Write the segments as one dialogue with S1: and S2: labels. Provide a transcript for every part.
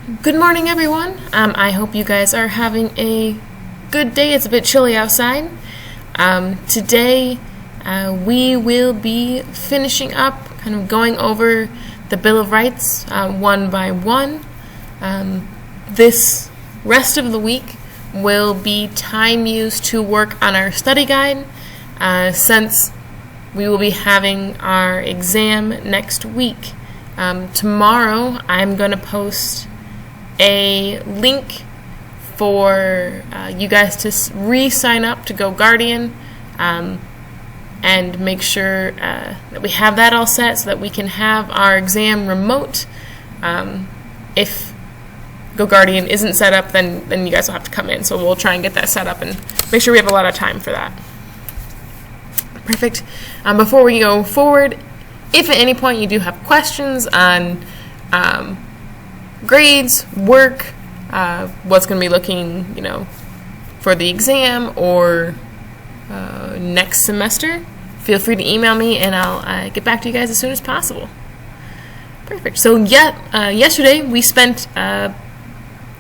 S1: Good morning, everyone. I hope you guys are having a good day. It's a bit chilly outside. Today, we will be finishing up, kind of going over the Bill of Rights one by one. This rest of the week will be time used to work on our study guide, since we will be having our exam next week. Tomorrow, I'm going to post a link for you guys to re-sign up to GoGuardian, and make sure that we have that all set so that we can have our exam remote. If GoGuardian isn't set up, then you guys will have to come in. So we'll try and get that set up and make sure we have a lot of time for that. Perfect. Before we go forward, if at any point you do have questions on grades, work, what's going to be looking, for the exam or next semester, feel free to email me and I'll get back to you guys as soon as possible. Perfect. So yesterday we spent the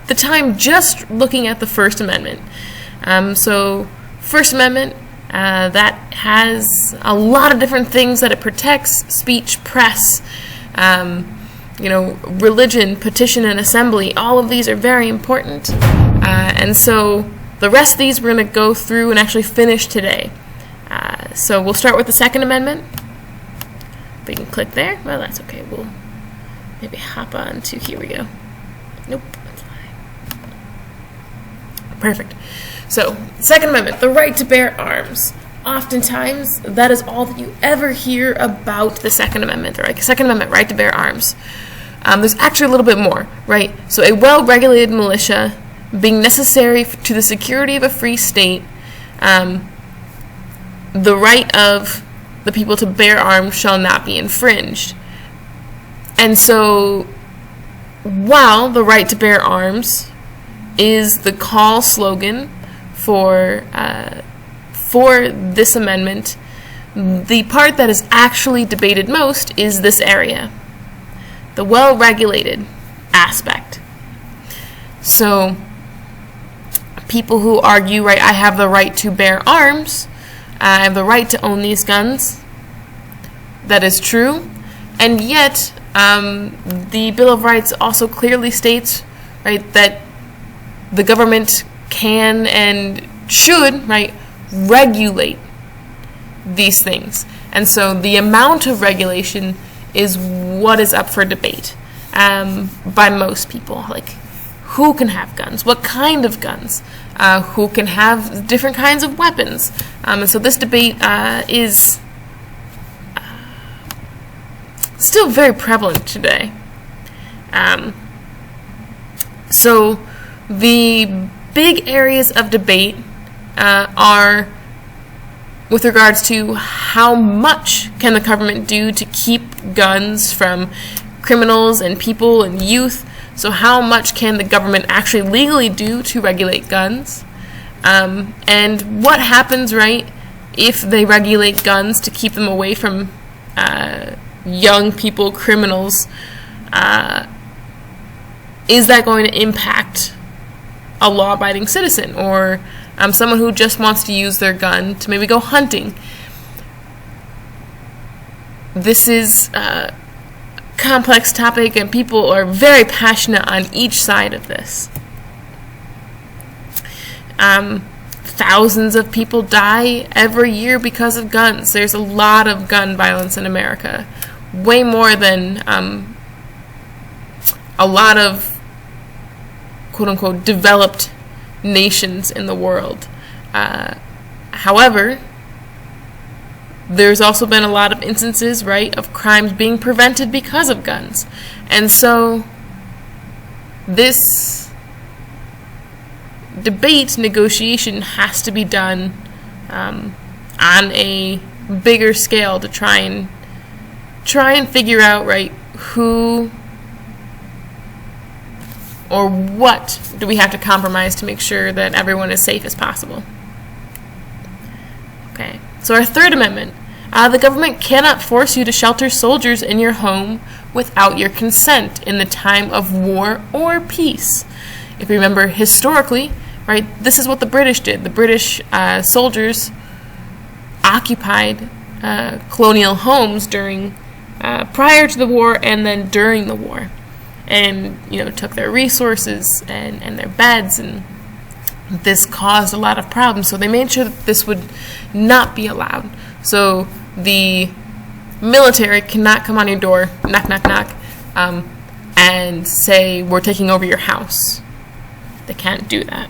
S1: time just looking at the First Amendment. So First Amendment, that has a lot of different things that it protects: speech, press, religion, petition, and assembly. All of these are very important. And so the rest of these we're going to go through and actually finish today. So we'll start with the Second Amendment. If we can click there. Well, that's okay. We'll maybe hop on to, here we go. Nope, that's fine. Perfect. So, Second Amendment, the right to bear arms. Oftentimes, that is all that you ever hear about the Second Amendment, right? Second Amendment, right to bear arms. There's actually a little bit more, right? So a well-regulated militia being necessary to the security of a free state, the right of the people to bear arms shall not be infringed. And so, while the right to bear arms is the call slogan for this amendment, the part that is actually debated most is this area, the well-regulated aspect. So people who argue, right, I have the right to bear arms, I have the right to own these guns, that is true, and yet the Bill of Rights also clearly states, right, that the government can and should, right, regulate these things. And so the amount of regulation is what is up for debate by most people. Like, who can have guns? What kind of guns? Who can have different kinds of weapons? And so this debate is still very prevalent today. So the big areas of debate are with regards to how much can the government do to keep guns from criminals and people and youth. So how much can the government actually legally do to regulate guns? And what happens, right, if they regulate guns to keep them away from young people, criminals? Is that going to impact a law-abiding citizen, or someone who just wants to use their gun to maybe go hunting? This is a complex topic, and people are very passionate on each side of this. Thousands of people die every year because of guns. There's a lot of gun violence in America, way more than a lot of quote-unquote developed nations in the world. However, there's also been a lot of instances, right, of crimes being prevented because of guns. And so this debate, negotiation has to be done on a bigger scale to try and figure out, right, who or what do we have to compromise to make sure that everyone is safe as possible. Okay, so our Third Amendment. The government cannot force you to shelter soldiers in your home without your consent in the time of war or peace. If you remember historically, right, this is what the British did. The British soldiers occupied colonial homes during prior to the war and then during the war, and took their resources and their beds, and this caused a lot of problems. So they made sure that this would not be allowed. So the military cannot come on your door, knock, knock, knock, and say, we're taking over your house. They can't do that.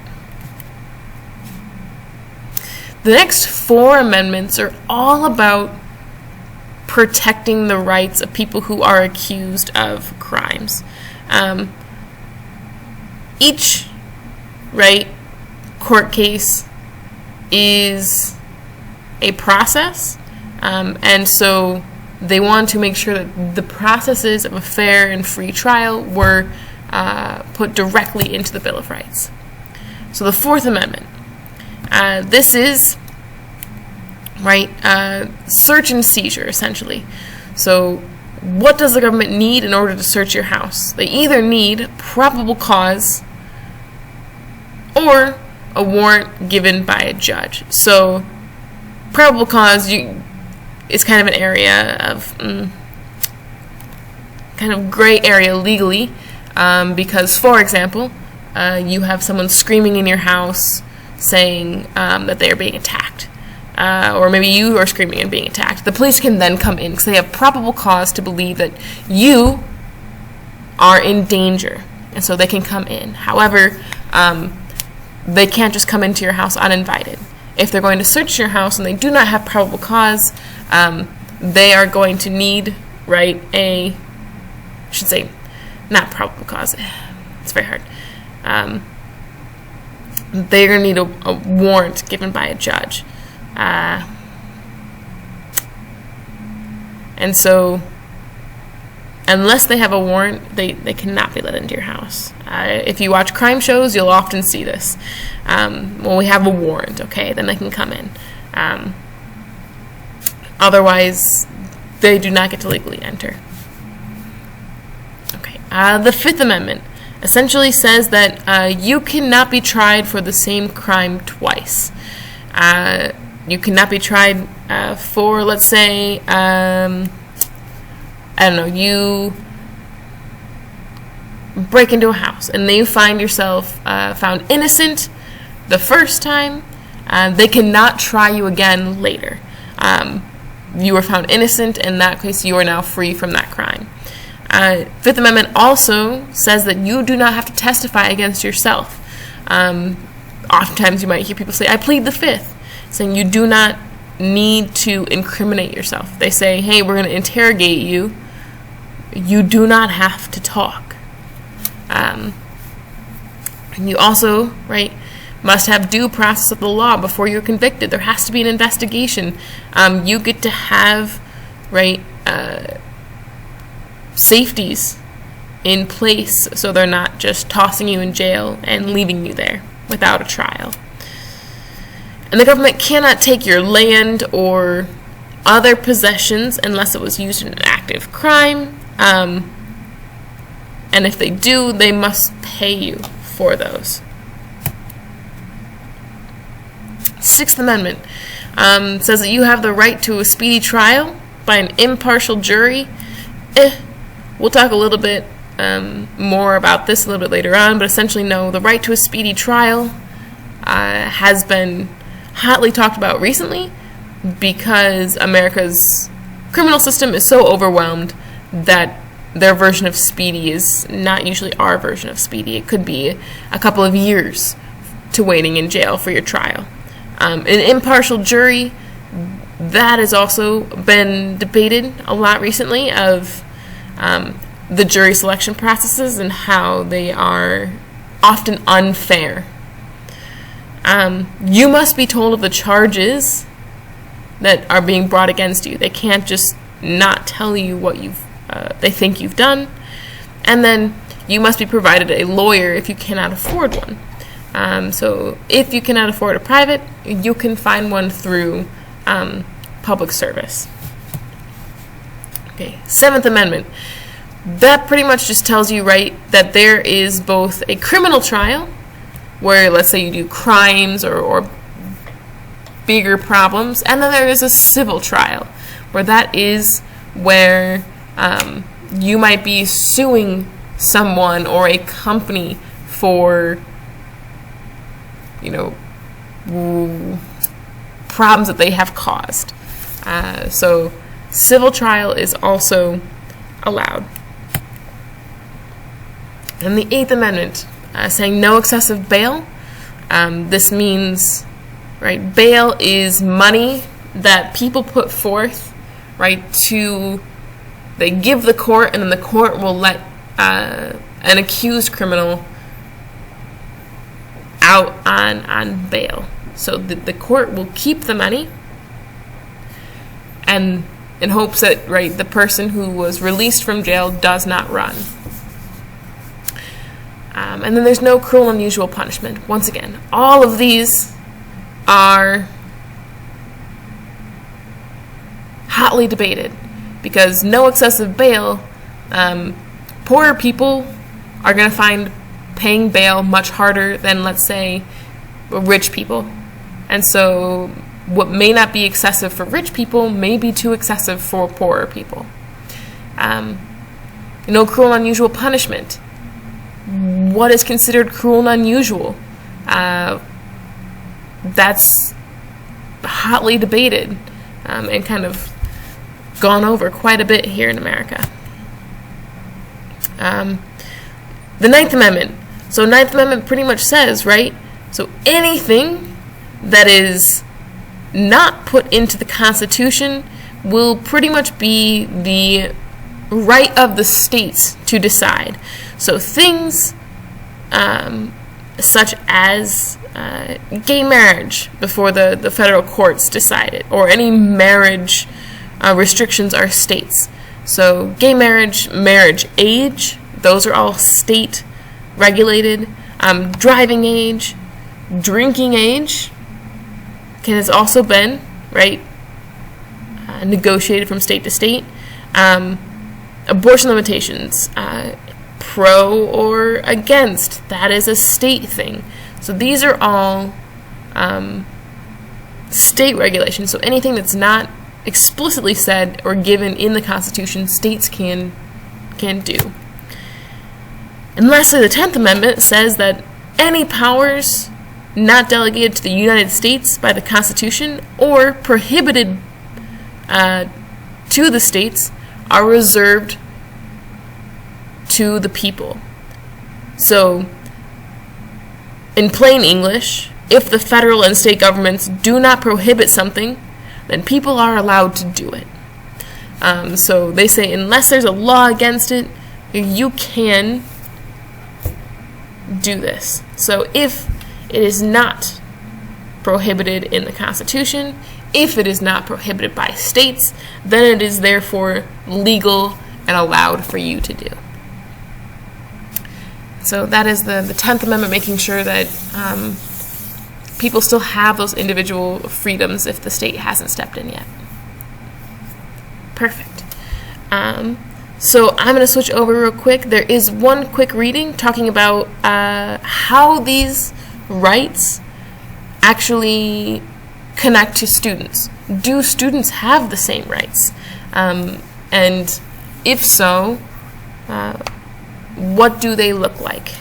S1: The next 4 amendments are all about protecting the rights of people who are accused of crimes. Each court case is a process, and so they want to make sure that the processes of a fair and free trial were put directly into the Bill of Rights. So the 4th Amendment, this is search and seizure, essentially. So what does the government need in order to search your house? They either need probable cause or a warrant given by a judge. So probable cause is kind of an area of kind of gray area legally, because, for example, you have someone screaming in your house saying that they are being attacked. Or maybe you are screaming and being attacked. The police can then come in because they have probable cause to believe that you are in danger, and so they can come in. However, they can't just come into your house uninvited. If they're going to search your house and they do not have probable cause, they are going to need, not probable cause. It's very hard. They're going to need a warrant given by a judge. And so, unless they have a warrant, they cannot be let into your house. If you watch crime shows, you'll often see this. We have a warrant, okay, then they can come in. Otherwise, they do not get to legally enter. Okay. The 5th Amendment essentially says that you cannot be tried for the same crime twice. You cannot be tried for, let's say, you break into a house and then you find yourself found innocent the first time. They cannot try you again later. You were found innocent. In that case, you are now free from that crime. 5th Amendment also says that you do not have to testify against yourself. Oftentimes you might hear people say, I plead the 5th, saying you do not need to incriminate yourself. They say, hey, we're going to interrogate you. You do not have to talk. And you also, must have due process of the law before you're convicted. There has to be an investigation. You get to have, safeties in place so they're not just tossing you in jail and leaving you there without a trial. And the government cannot take your land or other possessions unless it was used in an active crime. And if they do, they must pay you for those. 6th Amendment says that you have the right to a speedy trial by an impartial jury. We'll talk a little bit more about this a little bit later on, but essentially, no, the right to a speedy trial has been hotly talked about recently because America's criminal system is so overwhelmed that their version of speedy is not usually our version of speedy. It could be a couple of years to waiting in jail for your trial. An impartial jury, that has also been debated a lot recently, of the jury selection processes and how they are often unfair. You must be told of the charges that are being brought against you. They can't just not tell you what they think you've done. And then you must be provided a lawyer if you cannot afford one. So if you cannot afford a private, you can find one through public service. Okay, 7th Amendment. that pretty much just tells you, right, that there is both a criminal trial, where let's say you do crimes or bigger problems, and then there is a civil trial, where that is where you might be suing someone or a company for, you know, problems that they have caused. So civil trial is also allowed. And the Eighth Amendment, saying no excessive bail. This means, right, bail is money that people put forth, right, they give the court, and then the court will let an accused criminal out on bail. So the court will keep the money, and in hopes that, right, the person who was released from jail does not run. And then there's no cruel and unusual punishment. Once again, all of these are hotly debated, because no excessive bail, poorer people are going to find paying bail much harder than, let's say, rich people. And so what may not be excessive for rich people may be too excessive for poorer people. No cruel and unusual punishment. What is considered cruel and unusual? That's hotly debated and kind of gone over quite a bit here in America. The Ninth Amendment. So Ninth Amendment pretty much says, right, so anything that is not put into the Constitution will pretty much be the right of the states to decide. So things such as gay marriage before the federal courts decide it, or any marriage restrictions are states. So gay marriage, marriage age, those are all state regulated. Driving age, drinking age has also been, right, negotiated from state to state. Abortion limitations, pro or against, that is a state thing. So these are all state regulations. So anything that's not explicitly said or given in the Constitution, states can do. And lastly, the 10th Amendment says that any powers not delegated to the United States by the Constitution or prohibited to the states are reserved to the people. So, in plain English, if the federal and state governments do not prohibit something, then people are allowed to do it. So they say unless there's a law against it, you can do this. So if it is not prohibited in the Constitution, if it is not prohibited by states, then it is therefore legal and allowed for you to do. So that is the 10th Amendment, making sure that people still have those individual freedoms if the state hasn't stepped in yet. Perfect. So I'm going to switch over real quick. There is one quick reading talking about how these rights actually connect to students. Do students have the same rights? And if so, what do they look like?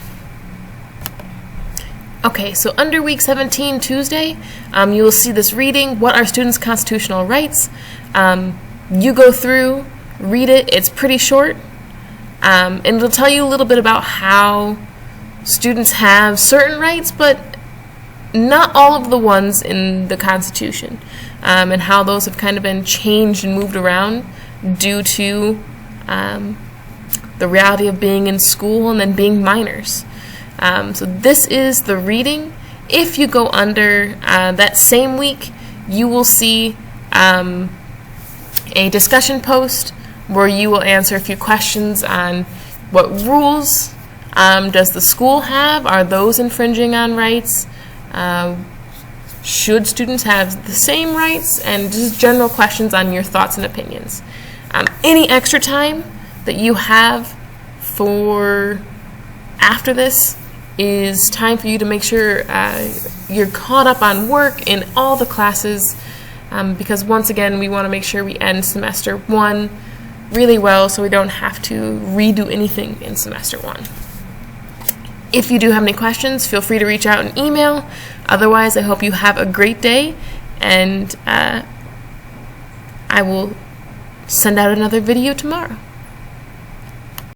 S1: Okay, so under week 17, Tuesday, you will see this reading, What Are Students' Constitutional Rights? You go through, read it, it's pretty short, and it'll tell you a little bit about how students have certain rights, but not all of the ones in the Constitution, and how those have kind of been changed and moved around due to the reality of being in school and then being minors. So this is the reading. If you go under that same week, you will see a discussion post where you will answer a few questions on what rules does the school have? Are those infringing on rights? Should students have the same rights? And just general questions on your thoughts and opinions. Any extra time that you have for after this is time for you to make sure you're caught up on work in all the classes, because once again we want to make sure we end semester 1 really well so we don't have to redo anything in semester 1. If you do have any questions, feel free to reach out and email. Otherwise, I hope you have a great day, and I will send out another video tomorrow.